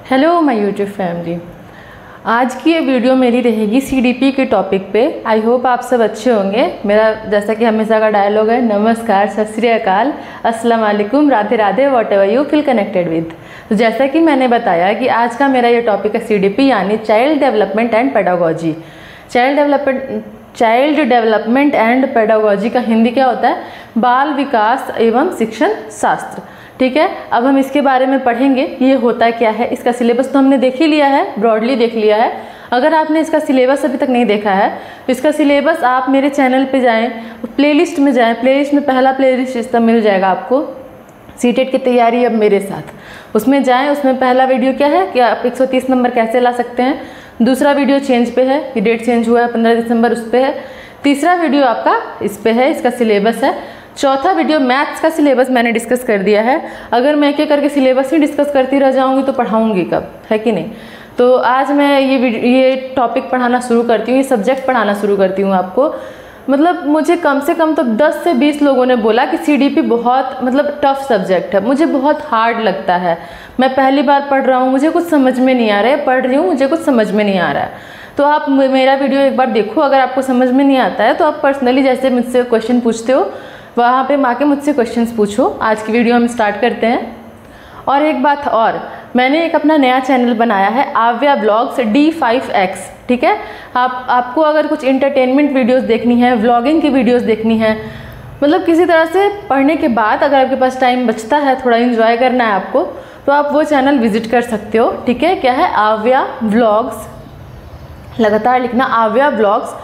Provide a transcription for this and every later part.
Hello my YouTube family. आज की ये वीडियो मेरी रहेगी सीडीपी के टॉपिक पे। आई होप आप सब अच्छे होंगे। मेरा जैसा कि हमेशा का डायलॉग है, नमस्कार, सत श्री अकाल, अस्सलाम वालेकुम, Radhe Radhe, what ever you feel connected with. तो जैसा कि मैंने बताया कि आज का मेरा ये टॉपिक है सीडीपी यानी child development and pedagogy. Child development and pedagogy का हिंदी क्या होता है? बाल विकास एवं शिक्षण शास्त्र। ठीक है, अब हम इसके बारे में पढ़ेंगे ये होता क्या है। इसका सिलेबस तो हमने देख ही लिया है, ब्रॉडली देख लिया है। अगर आपने इसका सिलेबस अभी तक नहीं देखा है तो इसका सिलेबस आप मेरे चैनल पे जाएं, प्लेलिस्ट में जाएं। प्लेलिस्ट में पहला प्लेलिस्ट इसका मिल जाएगा आपको, सीटेट की तैयारी अब मेरे साथ। उसमें जाएं, उसमें पहला वीडियो क्या है कि आप 130 नंबर कैसे ला सकते हैं। दूसरा वीडियो चेंज पे है कि डेट चेंज हुआ है 15 दिसंबर, उस पर है। तीसरा वीडियो आपका इस पे है, इसका सिलेबस है। चौथा वीडियो मैथ्स का सिलेबस मैंने डिस्कस कर दिया है। अगर मैं एक एक करके सिलेबस ही डिस्कस करती रह जाऊंगी तो पढ़ाऊंगी कब, है कि नहीं। तो आज मैं ये टॉपिक पढ़ाना शुरू करती हूँ, ये सब्जेक्ट पढ़ाना शुरू करती हूँ आपको। मतलब मुझे कम से कम तो 10 से 20 लोगों ने बोला कि सीडीपी बहुत टफ सब्जेक्ट है, मुझे बहुत हार्ड लगता है, मैं पहली बार पढ़ रहा हूँ, मुझे कुछ समझ में नहीं आ रहा है, पढ़ रही हूँ मुझे कुछ समझ में नहीं आ रहा है। तो आप मेरा वीडियो एक बार देखो, अगर आपको समझ में नहीं आता है तो आप पर्सनली जैसे मुझसे क्वेश्चन पूछते हो वहाँ पे आके मुझसे क्वेश्चंस पूछो। आज की वीडियो हम स्टार्ट करते हैं। और एक बात और, मैंने एक अपना नया चैनल बनाया है आव्या ब्लॉग्स D5X। ठीक है, आपको अगर कुछ इंटरटेनमेंट वीडियोस देखनी है, व्लॉगिंग की वीडियोस देखनी है, मतलब किसी तरह से पढ़ने के बाद अगर आपके पास टाइम बचता है, थोड़ा एंजॉय करना है आपको, तो आप वो चैनल विजिट कर सकते हो। ठीक है, क्या है? आव्या ब्लॉग्स, लगातार लिखना आव्या ब्लॉग्स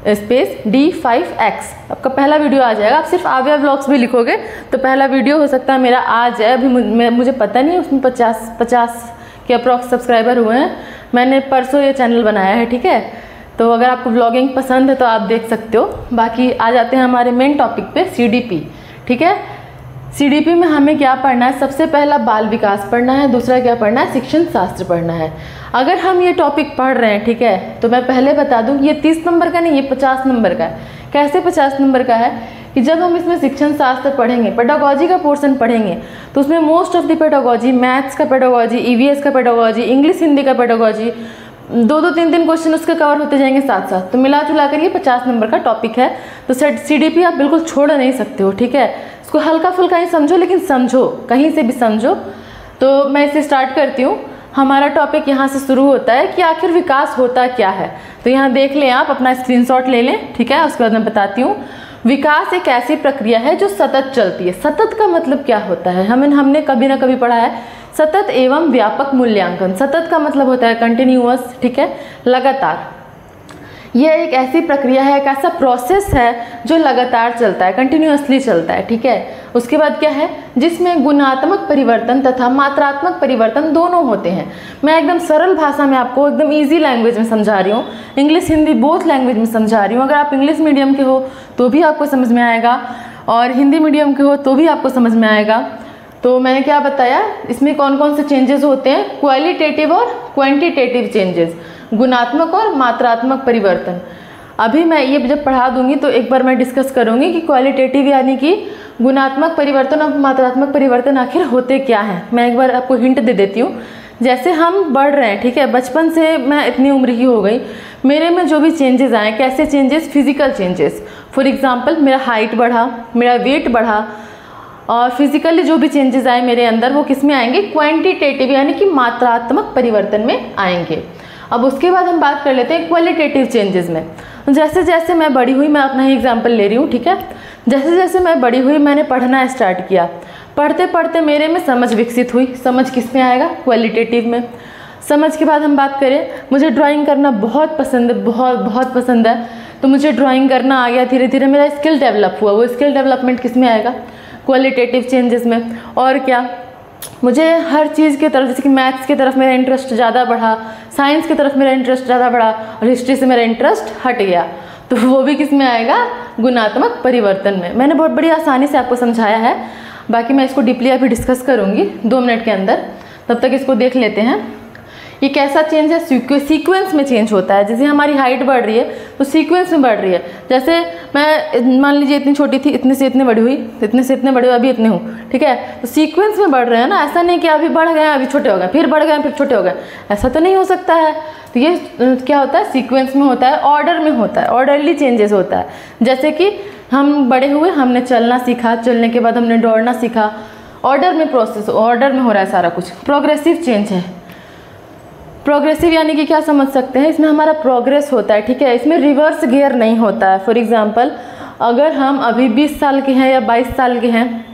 स्पेस D5X। आपका पहला वीडियो आ जाएगा। आप सिर्फ आव्या ब्लॉग्स भी लिखोगे तो पहला वीडियो हो सकता है मेरा आ जाए। अभी मुझे पता नहीं, उसमें 50 के अप्रॉक्स सब्सक्राइबर हुए हैं। मैंने परसों ये चैनल बनाया है। ठीक है, तो अगर आपको व्लॉगिंग पसंद है तो आप देख सकते हो। बाकी आ जाते हैं हमारे मेन टॉपिक पे, सीडीपी। ठीक है, सीडीपी में हमें क्या पढ़ना है? सबसे पहला बाल विकास पढ़ना है, दूसरा क्या पढ़ना है? शिक्षण शास्त्र पढ़ना है। अगर हम ये टॉपिक पढ़ रहे हैं, ठीक है, तो मैं पहले बता दूं ये 30 नंबर का नहीं, ये 50 नंबर का है। कैसे 50 नंबर का है कि जब हम इसमें शिक्षण शास्त्र पढ़ेंगे, पेडागोजी का पोर्शन पढ़ेंगे, तो उसमें most of the pedagogy, maths का पेडागोजी, ईवीएस का पेडागोजी, इंग्लिश हिंदी का पेडागोजी, 2-2, 3-3 क्वेश्चन उसके कवर होते जाएंगे साथ साथ। तो मिला जुला कर ये 50 नंबर का टॉपिक है। तो सीडीपी आप बिल्कुल छोड़ नहीं सकते हो। ठीक है, इसको हल्का फुल्का ही समझो, लेकिन समझो, कहीं से भी समझो। तो मैं इसे स्टार्ट करती हूँ। हमारा टॉपिक यहाँ से शुरू होता है कि आखिर विकास होता क्या है। तो यहाँ देख लें, आप अपना स्क्रीनशॉट ले लें। ठीक है, उसके बाद मैं बताती हूँ। विकास एक ऐसी प्रक्रिया है जो सतत चलती है। सतत का मतलब क्या होता है? हमने कभी ना कभी पढ़ा है, सतत एवं व्यापक मूल्यांकन। सतत का मतलब होता है कंटिन्यूअस, ठीक है, लगातार। यह एक ऐसी प्रक्रिया है, एक ऐसा प्रोसेस है जो लगातार चलता है, कंटिन्यूअसली चलता है। ठीक है, उसके बाद क्या है? जिसमें गुणात्मक परिवर्तन तथा मात्रात्मक परिवर्तन दोनों होते हैं। मैं एकदम सरल भाषा में आपको एकदम इजी लैंग्वेज में समझा रही हूँ, इंग्लिश हिंदी बोथ लैंग्वेज में समझा रही हूँ। अगर आप इंग्लिश मीडियम के हो तो भी आपको समझ में आएगा, और हिंदी मीडियम के हो तो भी आपको समझ में आएगा। तो मैंने क्या बताया, इसमें कौन कौन से चेंजेस होते हैं? क्वालिटेटिव और क्वांटिटेटिव चेंजेस, गुणात्मक और मात्रात्मक परिवर्तन। अभी मैं ये जब पढ़ा दूंगी तो एक बार मैं डिस्कस करूंगी कि क्वालिटेटिव यानी कि गुणात्मक परिवर्तन और मात्रात्मक परिवर्तन आखिर होते क्या हैं। मैं एक बार आपको हिंट दे देती हूँ। जैसे हम बढ़ रहे हैं, ठीक है, बचपन से मैं इतनी उम्र की हो गई, मेरे में जो भी चेंजेस आए, कैसे changes? Physical changes. For example, मेरा हाइट बढ़ा, मेरा वेट बढ़ा, और फिजिकली जो भी चेंजेस आए मेरे अंदर वो किस में आएंगे? क्वांटिटेटिव यानी कि मात्रात्मक परिवर्तन में आएंगे। अब उसके बाद हम बात कर लेते हैं क्वालिटेटिव चेंजेस में। जैसे जैसे मैं बड़ी हुई, मैं अपना ही एग्जांपल ले रही हूँ, ठीक है, जैसे जैसे मैं बड़ी हुई मैंने पढ़ना स्टार्ट किया, पढ़ते पढ़ते मेरे में समझ विकसित हुई। समझ किस में आएगा? क्वालिटेटिव में। समझ के बाद हम बात करें, मुझे ड्राइंग करना बहुत पसंद है, बहुत पसंद है, तो मुझे ड्राइंग करना आ गया, धीरे धीरे मेरा स्किल डेवलप हुआ। वो स्किल डेवलपमेंट किस में आएगा? क्वालिटेटिव चेंजेस में। और क्या, मुझे हर चीज़ की तरफ, जैसे कि मैथ्स की तरफ मेरा इंटरेस्ट ज़्यादा बढ़ा, साइंस की तरफ मेरा इंटरेस्ट ज़्यादा बढ़ा, और हिस्ट्री से मेरा इंटरेस्ट हट गया, तो वो भी किस में आएगा? गुणात्मक परिवर्तन में। मैंने बहुत बड़ी आसानी से आपको समझाया है, बाकी मैं इसको डीपली अभी डिस्कस करूँगी 2 मिनट के अंदर, तब तक इसको देख लेते हैं। ये कैसा चेंज है, सीक्वेंस में चेंज होता है। जैसे हमारी हाइट बढ़ रही है तो सीक्वेंस में बढ़ रही है। जैसे मैं मान लीजिए इतनी छोटी थी, इतने से इतने बड़ी हुई, इतने से इतने बड़े हुए, अभी इतने हूँ, ठीक है। तो सीक्वेंस में बढ़ रहे हैं ना, ऐसा नहीं कि अभी बढ़ गए अभी छोटे हो गए, फिर बढ़ गए फिर छोटे हो गए, ऐसा तो नहीं हो सकता है। तो ये क्या होता है, सीक्वेंस में होता है, ऑर्डर में होता है, ऑर्डरली चेंजेस होता है। जैसे कि हम बड़े हुए, हमने चलना सीखा, चलने के बाद हमने दौड़ना सीखा, ऑर्डर में प्रोसेस, ऑर्डर में हो रहा है सारा कुछ। प्रोग्रेसिव चेंज है। प्रोग्रेसिव यानी कि क्या समझ सकते हैं, इसमें हमारा प्रोग्रेस होता है, ठीक है। इसमें रिवर्स गियर नहीं होता है। फॉर एग्जांपल अगर हम अभी 20 साल के हैं या 22 साल के हैं,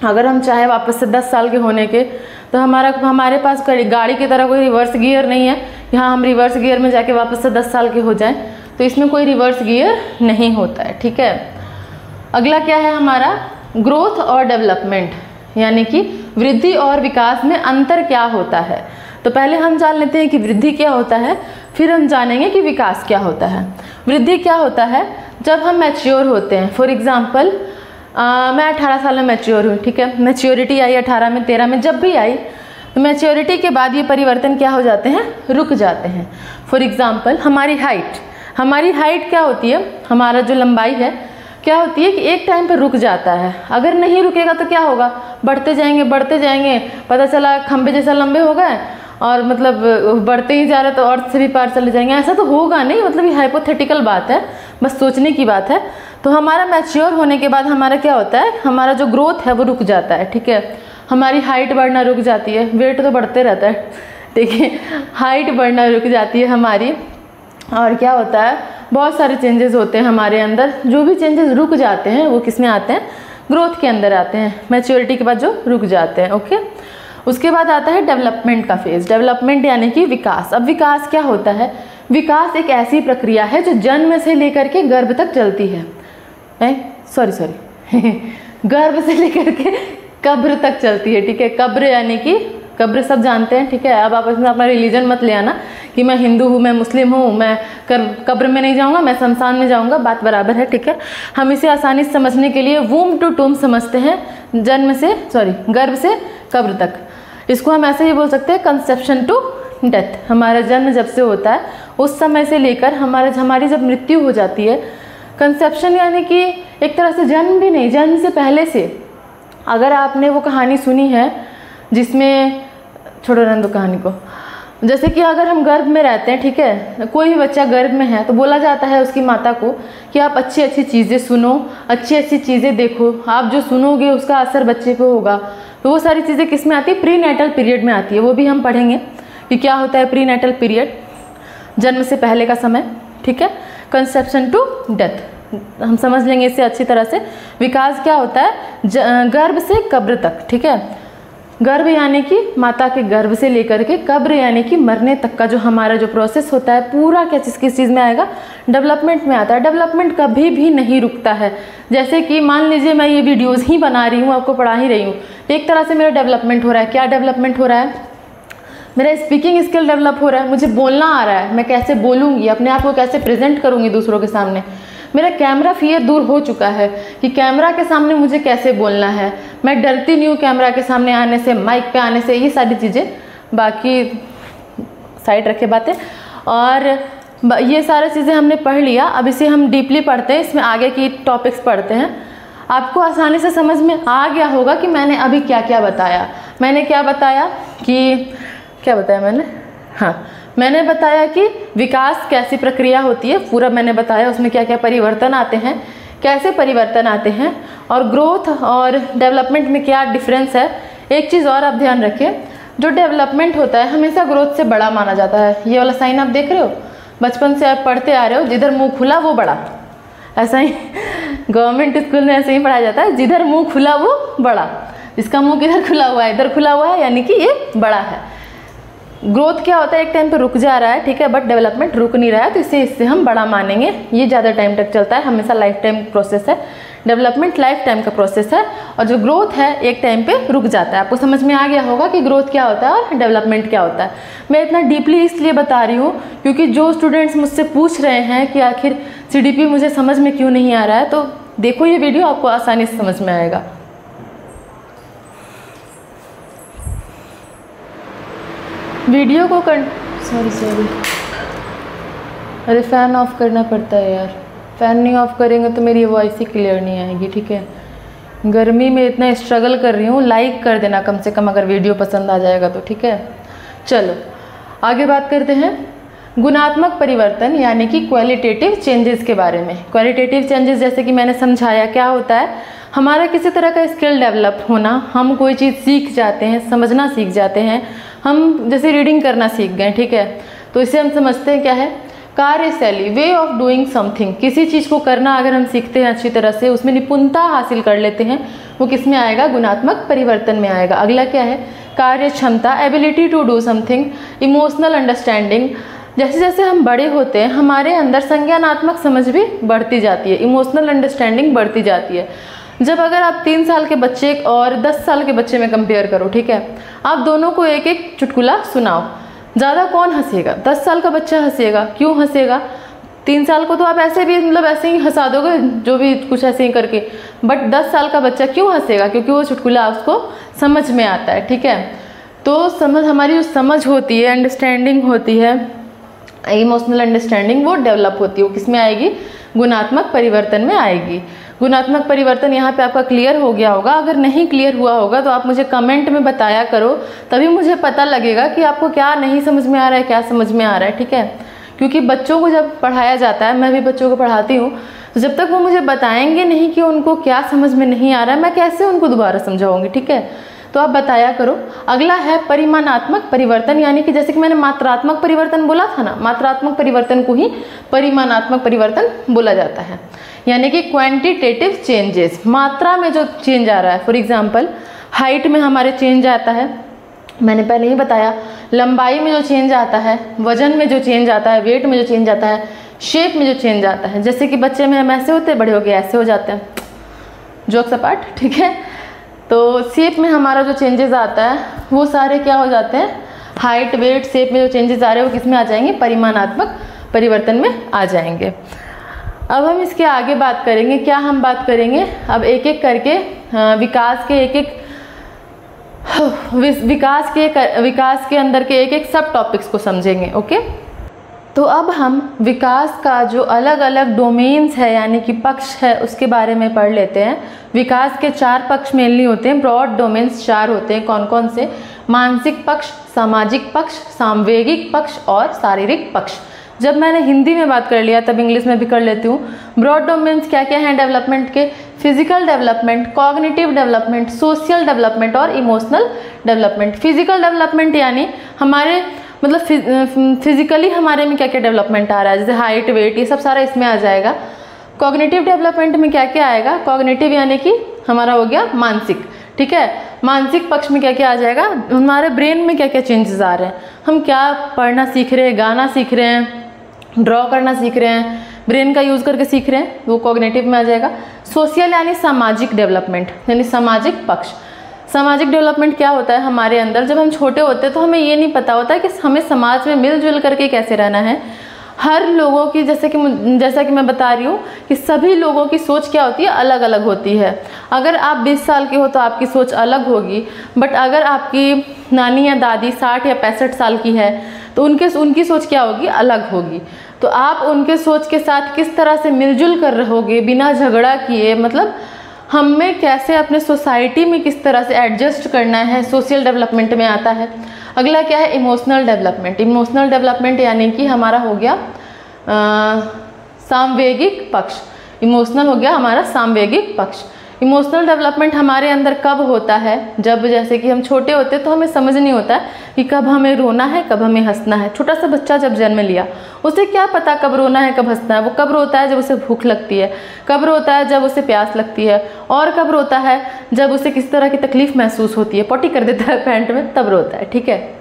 अगर हम चाहे वापस से 10 साल के होने के, तो हमारे पास गाड़ी की तरह कोई रिवर्स गियर नहीं है, यहाँ हम रिवर्स गियर में जाके वापस से 10 साल के हो जाएं, तो इसमें कोई रिवर्स गियर नहीं होता है, ठीक है। अगला क्या है हमारा, ग्रोथ और डेवलपमेंट, यानी कि वृद्धि और विकास में अंतर क्या होता है। तो पहले हम जान लेते हैं कि वृद्धि क्या होता है, फिर हम जानेंगे कि विकास क्या होता है। वृद्धि क्या होता है, जब हम मैच्योर होते हैं। फॉर एग्जांपल मैं 18 साल में मैच्योर हुई, ठीक है। मैच्योरिटी आई 18 में, 13 में, जब भी आई, तो मैच्योरिटी के बाद ये परिवर्तन क्या हो जाते हैं, रुक जाते हैं। फॉर एग्जांपल हमारी हाइट क्या होती है, हमारा जो लंबाई है क्या होती है कि एक टाइम पर रुक जाता है। अगर नहीं रुकेगा तो क्या होगा, बढ़ते जाएंगे, पता चला खंबे जैसा लंबे हो गए और मतलब बढ़ते ही जा रहे तो अर्थ से भी पार चले जाएंगे, ऐसा तो होगा नहीं। मतलब ये हाइपोथेटिकल बात है, बस सोचने की बात है। तो हमारा मैच्योर होने के बाद हमारा क्या होता है, हमारा जो ग्रोथ है वो रुक जाता है, ठीक है। हमारी हाइट बढ़ना रुक जाती है, वेट तो बढ़ते रहता है, देखिए हाइट बढ़ना रुक जाती है हमारी। और क्या होता है, बहुत सारे चेंजेस होते हैं हमारे अंदर। जो भी चेंजेस रुक जाते हैं वो किस में आते हैं, ग्रोथ के अंदर आते हैं, मैच्योरिटी के बाद जो रुक जाते हैं, ओके। उसके बाद आता है डेवलपमेंट का फेज। डेवलपमेंट यानी कि विकास। अब विकास क्या होता है, विकास एक ऐसी प्रक्रिया है जो जन्म से लेकर के गर्भ तक चलती है। गर्भ से लेकर के कब्र तक चलती है, ठीक है। कब्र यानी कि कब्र सब जानते हैं, ठीक है। अब आप इसमें अपना रिलीजन मत ले आना कि मैं हिंदू हूँ, मैं मुस्लिम हूँ, मैं कब्र में नहीं जाऊँगा, मैं शमशान में जाऊँगा, बात बराबर है, ठीक है। हम इसे आसानी से समझने के लिए वूम टू टूम समझते हैं, गर्भ से कब्र तक। इसको हम ऐसे ही बोल सकते हैं, कंसेप्शन टू डेथ। हमारा जन्म जब से होता है उस समय से लेकर हमारी जब मृत्यु हो जाती है। कंसेप्शन यानी कि एक तरह से जन्म भी नहीं, जन्म से पहले से। अगर आपने वो कहानी सुनी है जिसमें, छोड़ो रहने दो कहानी को, जैसे कि अगर हम गर्भ में रहते हैं, ठीक है, कोई भी बच्चा गर्भ में है तो बोला जाता है उसकी माता को कि आप अच्छी अच्छी चीज़ें सुनो, अच्छी अच्छी चीज़ें देखो, आप जो सुनोगे उसका असर बच्चे पे होगा। तो वो सारी चीज़ें किस में आती है, प्री नेटल पीरियड में आती है। वो भी हम पढ़ेंगे कि क्या होता है प्री नेटल पीरियड, जन्म से पहले का समय, ठीक है। कंसेप्शन टू डेथ हम समझ लेंगे इससे अच्छी तरह से। विकास क्या होता है, गर्भ से कब्र तक, ठीक है। गर्भ यानी कि माता के गर्भ से लेकर के कब्र यानी कि मरने तक का जो हमारा जो प्रोसेस होता है, पूरा क्या किस चीज़ में आएगा, डेवलपमेंट में आता है। डेवलपमेंट कभी भी नहीं रुकता है। जैसे कि मान लीजिए मैं ये वीडियोज़ ही बना रही हूँ, आपको पढ़ा ही रही हूँ, एक तरह से मेरा डेवलपमेंट हो रहा है। क्या डेवलपमेंट हो रहा है, मेरा स्पीकिंग स्किल डेवलप हो रहा है, मुझे बोलना आ रहा है, मैं कैसे बोलूँगी, अपने आप को कैसे प्रेजेंट करूँगी दूसरों के सामने। मेरा कैमरा फियर दूर हो चुका है कि कैमरा के सामने मुझे कैसे बोलना है, मैं डरती नहीं हूँ कैमरा के सामने आने से, माइक पे आने से, ये सारी चीज़ें बाकी साइड रखे बातें। और ये सारी चीज़ें हमने पढ़ लिया। अब इसे हम डीपली पढ़ते हैं, इसमें आगे की टॉपिक्स पढ़ते हैं। आपको आसानी से समझ में आ गया होगा कि मैंने अभी क्या क्या बताया। मैंने क्या बताया कि मैंने बताया कि विकास कैसी प्रक्रिया होती है, पूरा मैंने बताया। उसमें क्या क्या परिवर्तन आते हैं, कैसे परिवर्तन आते हैं, और ग्रोथ और डेवलपमेंट में क्या डिफरेंस है। एक चीज़ और आप ध्यान रखें, जो डेवलपमेंट होता है हमेशा ग्रोथ से बड़ा माना जाता है। ये वाला साइन आप देख रहे हो, बचपन से आप पढ़ते आ रहे हो, जिधर मुंह खुला वो बड़ा। ऐसा ही गवर्नमेंट स्कूल में ऐसे ही पढ़ाया जाता है, जिधर मुंह खुला वो बड़ा। इसका मुंह किधर खुला हुआ है, इधर खुला हुआ है, यानी कि ये बड़ा है। ग्रोथ क्या होता है, एक टाइम पे रुक जा रहा है, ठीक है, बट डेवलपमेंट रुक नहीं रहा है, तो इससे हम बड़ा मानेंगे। ये ज़्यादा टाइम तक चलता है, हमेशा लाइफ टाइम प्रोसेस है। डेवलपमेंट लाइफ टाइम का प्रोसेस है, और जो ग्रोथ है एक टाइम पे रुक जाता है। आपको समझ में आ गया होगा कि ग्रोथ क्या होता है और डेवलपमेंट क्या होता है। मैं इतना डीपली इसलिए बता रही हूँ क्योंकि जो स्टूडेंट्स मुझसे पूछ रहे हैं कि आखिर CDP मुझे समझ में क्यों नहीं आ रहा है, तो देखो ये वीडियो, आपको आसानी से समझ में आएगा। वीडियो को सॉरी, अरे फ़ैन ऑफ करना पड़ता है यार, फ़ैन नहीं ऑफ करेंगे तो मेरी वॉइस ही क्लियर नहीं आएगी, ठीक है। गर्मी में इतना स्ट्रगल कर रही हूँ, लाइक कर देना कम से कम अगर वीडियो पसंद आ जाएगा तो, ठीक है। चलो आगे बात करते हैं गुणात्मक परिवर्तन यानी कि क्वालिटेटिव चेंजेस के बारे में। क्वालिटेटिव चेंजेस जैसे कि मैंने समझाया क्या होता है, हमारा किसी तरह का स्किल डेवलप होना, हम कोई चीज़ सीख जाते हैं, समझना सीख जाते हैं, हम जैसे रीडिंग करना सीख गए, ठीक है, तो इसे हम समझते हैं क्या है, कार्यशैली, वे ऑफ डूइंग समथिंग। किसी चीज़ को करना अगर हम सीखते हैं अच्छी तरह से, उसमें निपुणता हासिल कर लेते हैं, वो किस में आएगा, गुणात्मक परिवर्तन में आएगा। अगला क्या है, कार्य क्षमता, ability to do something, emotional understanding. जैसे जैसे हम बड़े होते हैं हमारे अंदर संज्ञानात्मक समझ भी बढ़ती जाती है, इमोशनल अंडरस्टैंडिंग बढ़ती जाती है। जब अगर आप 3 साल के बच्चे और 10 साल के बच्चे में कंपेयर करो, ठीक है, आप दोनों को एक एक चुटकुला सुनाओ, ज़्यादा कौन हंसेगा, 10 साल का बच्चा हंसेगा। क्यों हंसेगा, 3 साल को तो आप ऐसे भी मतलब ऐसे ही हंसा दोगे, जो भी कुछ ऐसे ही करके, बट 10 साल का बच्चा क्यों हंसेगा, क्योंकि वो चुटकुला उसको समझ में आता है, ठीक है। तो समझ, हमारी जो समझ होती है, अंडरस्टैंडिंग होती है, इमोशनल अंडरस्टैंडिंग, वो डेवलप होती है, वो किस में आएगी, गुणात्मक परिवर्तन में आएगी। गुणात्मक परिवर्तन यहाँ पे आपका क्लियर हो गया होगा। अगर नहीं क्लियर हुआ होगा तो आप मुझे कमेंट में बताया करो, तभी मुझे पता लगेगा कि आपको क्या नहीं समझ में आ रहा है, क्या समझ में आ रहा है, ठीक है। क्योंकि बच्चों को जब पढ़ाया जाता है, मैं भी बच्चों को पढ़ाती हूँ, तो जब तक वो मुझे बताएंगे नहीं कि उनको क्या समझ में नहीं आ रहा है, मैं कैसे उनको दोबारा समझाऊंगी, ठीक है। तो आप बताया करो। अगला है परिमाणात्मक परिवर्तन, यानी कि जैसे कि मैंने मात्रात्मक परिवर्तन बोला था ना, मात्रात्मक परिवर्तन को ही परिमाणात्मक परिवर्तन बोला जाता है, यानी कि क्वांटिटेटिव चेंजेस, मात्रा में जो चेंज आ रहा है। फॉर एग्जांपल हाइट में हमारे चेंज आता है, मैंने पहले ही बताया, लंबाई में जो चेंज आता है, वजन में जो चेंज आता है, वेट में जो चेंज आता है, शेप में जो चेंज आता है। जैसे कि बच्चे में हम ऐसे होते हैं, बड़े हो गए ऐसे हो जाते हैं, जोक्स अपार्ट, ठीक है। तो शेप में हमारा जो चेंजेस आता है वो सारे क्या हो जाते हैं, हाइट, वेट, शेप में जो चेंजेस आ रहे हैं वो किस में आ जाएंगे, परिमाणात्मक परिवर्तन में आ जाएंगे। अब हम इसके आगे बात करेंगे, क्या हम बात करेंगे, अब एक एक करके विकास के अंदर के एक एक सब टॉपिक्स को समझेंगे, ओके। तो अब हम विकास का जो अलग अलग डोमेन्स है यानी कि पक्ष है उसके बारे में पढ़ लेते हैं। विकास के 4 पक्ष मेनली होते हैं, ब्रॉड डोमेन्स 4 होते हैं। कौन कौन से, मानसिक पक्ष, सामाजिक पक्ष, सांवेगिक पक्ष और शारीरिक पक्ष। जब मैंने हिंदी में बात कर लिया तब इंग्लिश में भी कर लेती हूँ। ब्रॉड डोमेन्स क्या क्या हैं डेवलपमेंट के, physical development, cognitive development, social development और इमोशनल डेवलपमेंट। फिजिकल डेवलपमेंट यानी हमारे मतलब फिजिकली हमारे में क्या क्या डेवलपमेंट आ रहा है, जैसे हाइट, वेट, ये सब सारा इसमें आ जाएगा। कॉग्निटिव डेवलपमेंट में क्या क्या आएगा, कॉग्निटिव यानी कि हमारा हो गया मानसिक, ठीक है। मानसिक पक्ष में क्या क्या आ जाएगा, हमारे ब्रेन में क्या क्या चेंजेस आ रहे हैं, हम क्या पढ़ना सीख रहे हैं, गाना सीख रहे हैं, ड्रॉ करना सीख रहे हैं, ब्रेन का यूज़ करके सीख रहे हैं, वो कॉग्निटिव में आ जाएगा। सोशल यानी सामाजिक डेवलपमेंट, यानी सामाजिक पक्ष। सामाजिक डेवलपमेंट क्या होता है, हमारे अंदर जब हम छोटे होते हैं तो हमें ये नहीं पता होता है कि हमें समाज में मिलजुल करके कैसे रहना है। हर लोगों की जैसा कि मैं बता रही हूँ कि सभी लोगों की सोच क्या होती है, अलग अलग होती है। अगर आप 20 साल के हो तो आपकी सोच अलग होगी, बट अगर आपकी नानी या दादी 60 या 65 साल की है तो उनकी सोच क्या होगी, अलग होगी। तो आप उनके सोच के साथ किस तरह से मिलजुल कर रहोगे बिना झगड़ा किए, मतलब हमें कैसे अपने सोसाइटी में किस तरह से एडजस्ट करना है, सोशल डेवलपमेंट में आता है। अगला क्या है, इमोशनल डेवलपमेंट। इमोशनल डेवलपमेंट यानी कि हमारा हो गया सांवेगिक पक्ष। इमोशनल हो गया हमारा सांवेगिक पक्ष। इमोशनल डेवलपमेंट हमारे अंदर कब होता है, जब जैसे कि हम छोटे होते हैं तो हमें समझ नहीं होता है कि कब हमें रोना है, कब हमें हंसना है। छोटा सा बच्चा जब जन्म लिया उसे क्या पता कब रोना है, कब हंसना है। वो कब रोता है, जब उसे भूख लगती है, कब रोता है, जब उसे प्यास लगती है, और कब रोता है, जब उसे किस तरह की तकलीफ महसूस होती है, पॉटी कर देता है पैंट में, तब रोता है, ठीक है।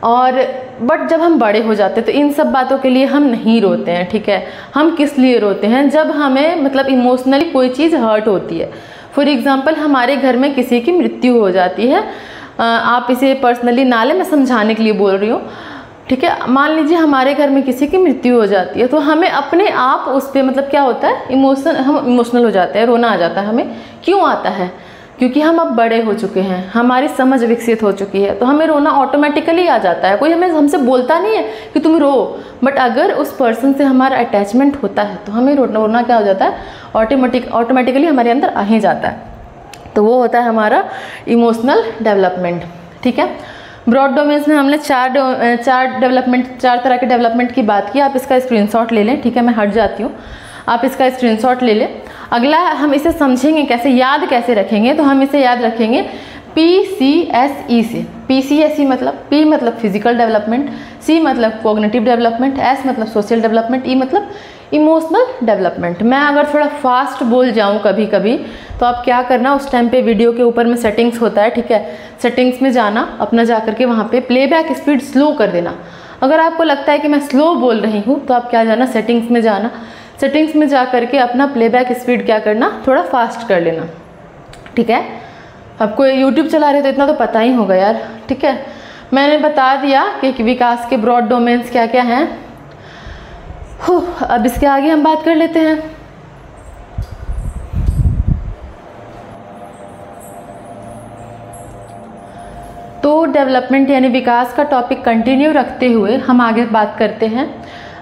और बट जब हम बड़े हो जाते हैं तो इन सब बातों के लिए हम नहीं रोते हैं, ठीक है। हम किस लिए रोते हैं, जब हमें मतलब इमोशनली कोई चीज़ हर्ट होती है। फॉर एग्जांपल हमारे घर में किसी की मृत्यु हो जाती है, आप इसे पर्सनली ना लें, मैं समझाने के लिए बोल रही हूँ, ठीक है। मान लीजिए हमारे घर में किसी की मृत्यु हो जाती है तो हमें अपने आप उस पर मतलब क्या होता है, हम इमोशनल हो जाते हैं, रोना आ जाता है। हमें क्यों आता है, क्योंकि हम अब बड़े हो चुके हैं, हमारी समझ विकसित हो चुकी है, तो हमें रोना ऑटोमेटिकली आ जाता है। कोई हमें हमसे बोलता नहीं है कि तुम रो, बट अगर उस पर्सन से हमारा अटैचमेंट होता है तो हमें रोना क्या हो जाता है, ऑटोमेटिकली हमारे अंदर आ ही जाता है। तो वो होता है हमारा इमोशनल डेवलपमेंट। ठीक है, ब्रॉड डोमेन्स में हमने चार तरह के डेवलपमेंट की बात की। आप इसका स्क्रीनशॉट ले लें। ठीक है, मैं हट जाती हूँ, आप इसका स्क्रीनशॉट ले लें। अगला हम इसे समझेंगे कैसे, याद कैसे रखेंगे, तो हम इसे याद रखेंगे PCSE से। PCSE मतलब P मतलब फिजिकल डेवलपमेंट, C मतलब कॉग्निटिव डेवलपमेंट, S मतलब सोशल डेवलपमेंट, E मतलब इमोशनल डेवलपमेंट। मैं अगर थोड़ा फास्ट बोल जाऊँ कभी कभी तो आप क्या करना, उस टाइम पे वीडियो के ऊपर में सेटिंग्स होता है, ठीक है, सेटिंग्स में जाना, अपना जा करके वहाँ पे प्लेबैक स्पीड स्लो कर देना। अगर आपको लगता है कि मैं स्लो बोल रही हूँ तो आप क्या जाना, सेटिंग्स में जाना, सेटिंग्स में जा करके अपना प्लेबैक स्पीड क्या करना, थोड़ा फास्ट कर लेना। ठीक है, आपको यूट्यूब चला रहे तो इतना तो पता ही होगा यार। ठीक है, मैंने बता दिया कि विकास के ब्रॉड डोमेन्स क्या क्या हैं। अब इसके आगे हम बात कर लेते हैं। तो डेवलपमेंट यानी विकास का टॉपिक कंटिन्यू रखते हुए हम आगे बात करते हैं।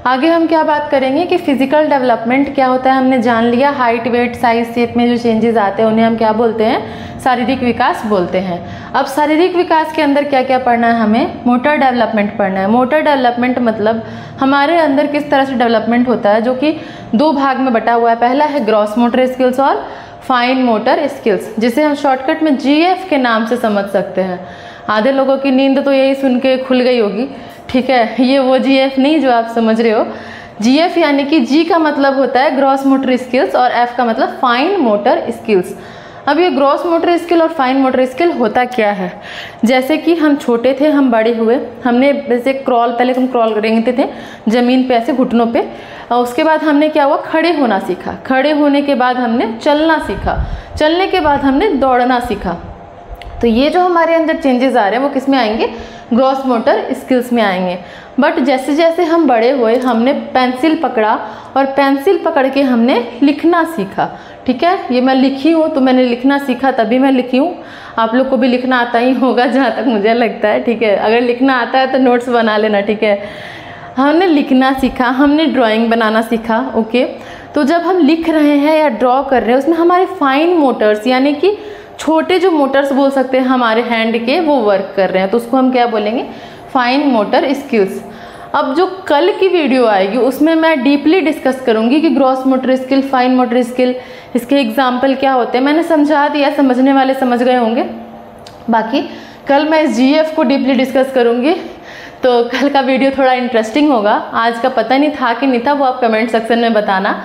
आगे हम क्या बात करेंगे कि फिजिकल डेवलपमेंट क्या होता है, हमने जान लिया। हाइट, वेट, साइज, शेप में जो चेंजेस आते हैं उन्हें हम क्या बोलते हैं, शारीरिक विकास बोलते हैं। अब शारीरिक विकास के अंदर क्या क्या पढ़ना है, हमें मोटर डेवलपमेंट पढ़ना है। मोटर डेवलपमेंट मतलब हमारे अंदर किस तरह से डेवलपमेंट होता है, जो कि दो भाग में बटा हुआ है। पहला है ग्रॉस मोटर स्किल्स और फाइन मोटर स्किल्स, जिसे हम शॉर्टकट में GF के नाम से समझ सकते हैं। आधे लोगों की नींद तो यही सुन के खुल गई होगी। ठीक है, ये वो GF नहीं जो आप समझ रहे हो। GF यानी कि G का मतलब होता है ग्रॉस मोटर स्किल्स और F का मतलब फाइन मोटर स्किल्स। अब ये ग्रॉस मोटर स्किल और फाइन मोटर स्किल होता क्या है, जैसे कि हम छोटे थे, हम बड़े हुए, हमने जैसे पहले हम क्रॉल रेंगते थे ज़मीन पे ऐसे घुटनों पे, और उसके बाद हमने क्या हुआ, खड़े होना सीखा। खड़े होने के बाद हमने चलना सीखा, चलने के बाद हमने दौड़ना सीखा। तो ये जो हमारे अंदर चेंजेस आ रहे हैं वो किस में आएंगे, ग्रॉस मोटर स्किल्स में आएंगे। बट जैसे जैसे हम बड़े हुए हमने पेंसिल पकड़ा और पेंसिल पकड़ के हमने लिखना सीखा। ठीक है, ये मैं लिखी हूँ तो मैंने लिखना सीखा तभी मैं लिखी हूँ। आप लोग को भी लिखना आता ही होगा जहाँ तक मुझे लगता है। ठीक है, अगर लिखना आता है तो नोट्स बना लेना। ठीक है, हमने लिखना सीखा, हमने ड्राइंग बनाना सीखा। ओके, तो जब हम लिख रहे हैं या ड्रॉ कर रहे हैं उसमें हमारे फाइन मोटर्स यानी कि छोटे जो मोटर्स बोल सकते हैं हमारे हैंड के, वो वर्क कर रहे हैं, तो उसको हम क्या बोलेंगे, फाइन मोटर स्किल्स। अब जो कल की वीडियो आएगी उसमें मैं डीपली डिस्कस करूंगी कि gross motor skill, fine motor skill, इसके एग्जाम्पल क्या होते हैं। मैंने समझा दिया, समझने वाले समझ गए होंगे। बाकी कल मैं इस GF को डीपली डिस्कस करूंगी, तो कल का वीडियो थोड़ा इंटरेस्टिंग होगा। आज का पता नहीं था कि नहीं था, वो आप कमेंट सेक्शन में बताना।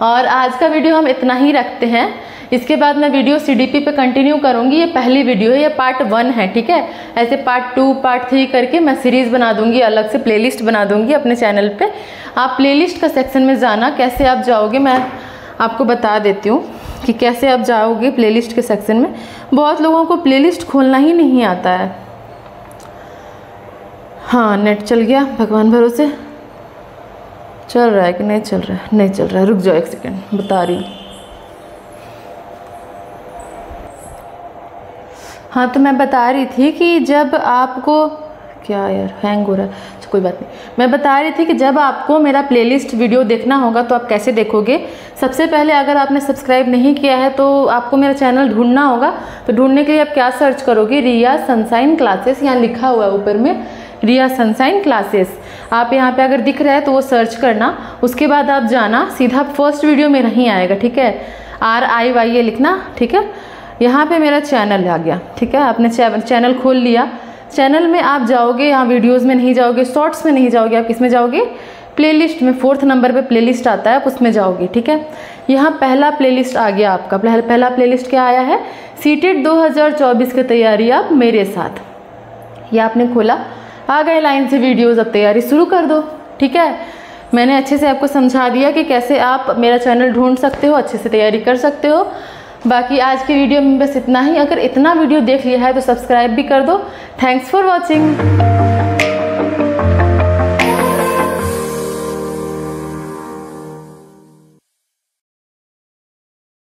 और आज का वीडियो हम इतना ही रखते हैं। इसके बाद मैं वीडियो CDP पे कंटिन्यू करूँगी। ये पहली वीडियो है, ये पार्ट 1 है। ठीक है, ऐसे पार्ट 2, पार्ट 3 करके मैं सीरीज़ बना दूँगी, अलग से प्लेलिस्ट बना दूँगी अपने चैनल पे। आप प्लेलिस्ट का सेक्शन में जाना, कैसे आप जाओगे मैं आपको बता देती हूँ कि कैसे आप जाओगे प्लेलिस्ट के सेक्शन में। बहुत लोगों को प्लेलिस्ट खोलना ही नहीं आता है। हाँ, नेट चल गया, भगवान भरोसे। चल रहा है कि नहीं चल रहा है, नहीं चल रहा है, रुक जाओ एक सेकेंड, बता रही हूँ। हाँ, तो मैं बता रही थी कि जब आपको, क्या यार हैंग हो रहा है, अच्छा कोई बात नहीं। मैं बता रही थी कि जब आपको मेरा प्लेलिस्ट वीडियो देखना होगा तो आप कैसे देखोगे। सबसे पहले अगर आपने सब्सक्राइब नहीं किया है तो आपको मेरा चैनल ढूंढना होगा। तो ढूंढने के लिए आप क्या सर्च करोगे, रिया सनशाइन क्लासेस, यहाँ लिखा हुआ है ऊपर में रिया सनशाइन क्लासेस। आप यहाँ पे अगर दिख रहा है तो वो सर्च करना। उसके बाद आप जाना, सीधा फर्स्ट वीडियो में नहीं आएगा। ठीक है, RIYA लिखना। ठीक है, यहाँ पे मेरा चैनल आ गया। ठीक है, आपने चैनल खोल लिया। चैनल में आप जाओगे, यहाँ वीडियोस में नहीं जाओगे, शॉर्ट्स में नहीं जाओगे, आप किस में जाओगे, प्लेलिस्ट में। 4th नंबर पे प्लेलिस्ट आता है, आप उसमें जाओगे। ठीक है, यहाँ पहला प्लेलिस्ट आ गया आपका। पहला प्लेलिस्ट क्या आया है, सीटेट 2024 की तैयारी आप मेरे साथ। ये आपने खोला, आ गए लाइन से वीडियोज़, अब तैयारी शुरू कर दो। ठीक है, मैंने अच्छे से आपको समझा दिया कि कैसे आप मेरा चैनल ढूंढ सकते हो, अच्छे से तैयारी कर सकते हो। बाकी आज की वीडियो में बस इतना ही। अगर इतना वीडियो देख लिया है तो सब्सक्राइब भी कर दो। Thanks for watching.